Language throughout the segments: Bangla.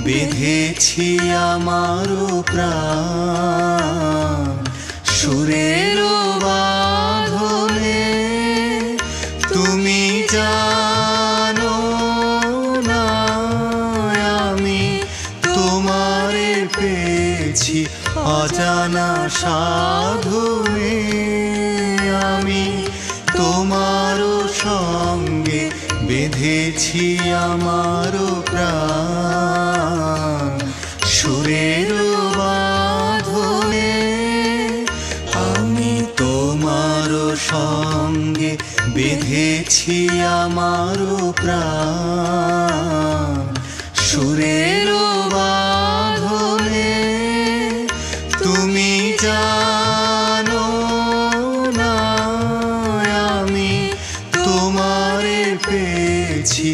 বেঁধেছি আমারও প্রাণ সুরের বাঁধনে। তুমি জানো না আমি তোমারে পেয়েছি অজানা সাধনে। আমি তোমারও সঙ্গে বেঁধেছি আমারও প্রাণ সুরের বাঁধনে। আমি তোমারও সঙ্গে বেঁধেছি আমারও প্রাণ সুরের বাঁধনে। তুমি জানো না আমি তোমারে পেয়েছি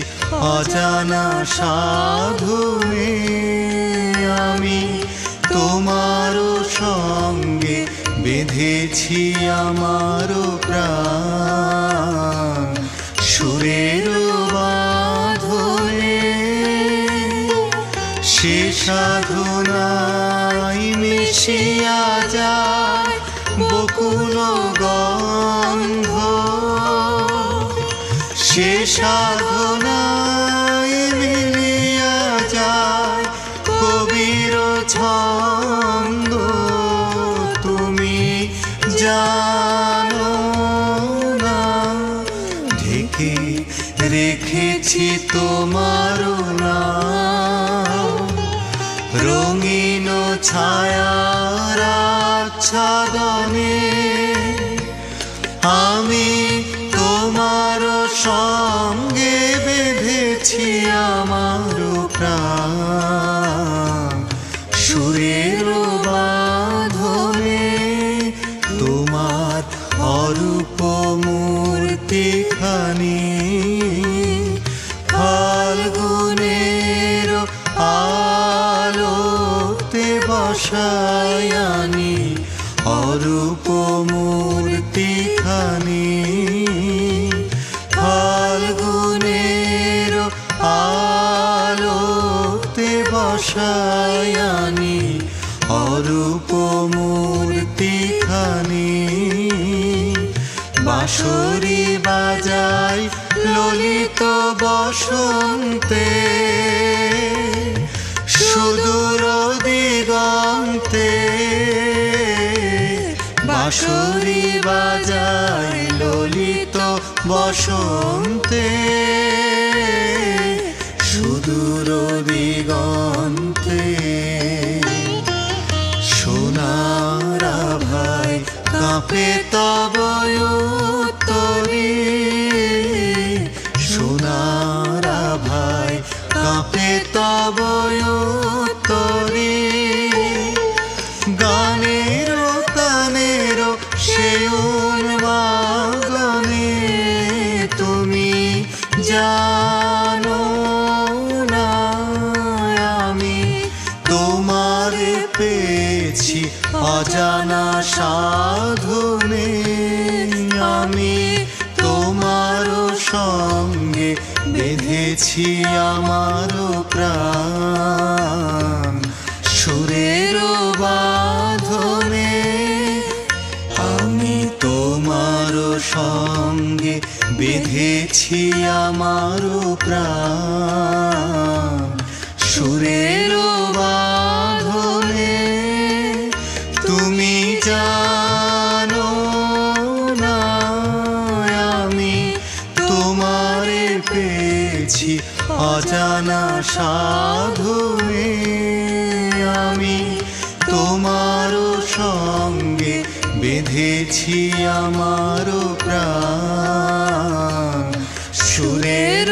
অজানা সাধনে। আমি তোমারও সঙ্গে বেঁধেছি আমারও প্রাণ সুরের বাঁধনে। সে সাধনায় মিশিয়া যায় বকুল গন্ধ। সে সাধনায় মিলিয়া যায় কবির ছন্দ। তুমি জানো না ঢেকে রেখেছি তোমার নাম রঙিন ছায়ার আচ্ছাদনে। আমি তোমার সঙ্গে বেঁধেছি আমারও প্রাণ সুরের বাঁধনে। তোমার অরূপ মূর্তিখানি ফাল্গুনের আলোতে বসায় আনি। অরূপ মূর্তিখানি ফাল্গুনের আলোতে বসায় আনি। অরূপ মূর্তিখানি বাঁশরি বাজায় ললিত বসন্তে সুদূর দিগন্তে। বাঁশরি বাজায় ললিত বসন্তে সুদূর দিগন্তে। সোনার আভায় কাঁপে তব উত্তরী। সোনার আভায় কাঁপে তব উত্তরী। গানের তানের সে উন্মাদনে। তুমি জানো না আমি তোমারে পেয়েছি অজানা সাধনে। আমি তোমারও সঙ্গে বেঁধেছি আমারও প্রাণ সুরের বাঁধনে। আমি তোমারও সঙ্গে বেঁধেছি আমারও প্রাণ সুরের বাঁধনে। তুমি জানো না আমি তোমারে পেয়েছি অজানা সাধনে। আমি তোমারও সঙ্গে বেঁধেছি আমারও প্রাণ সুরের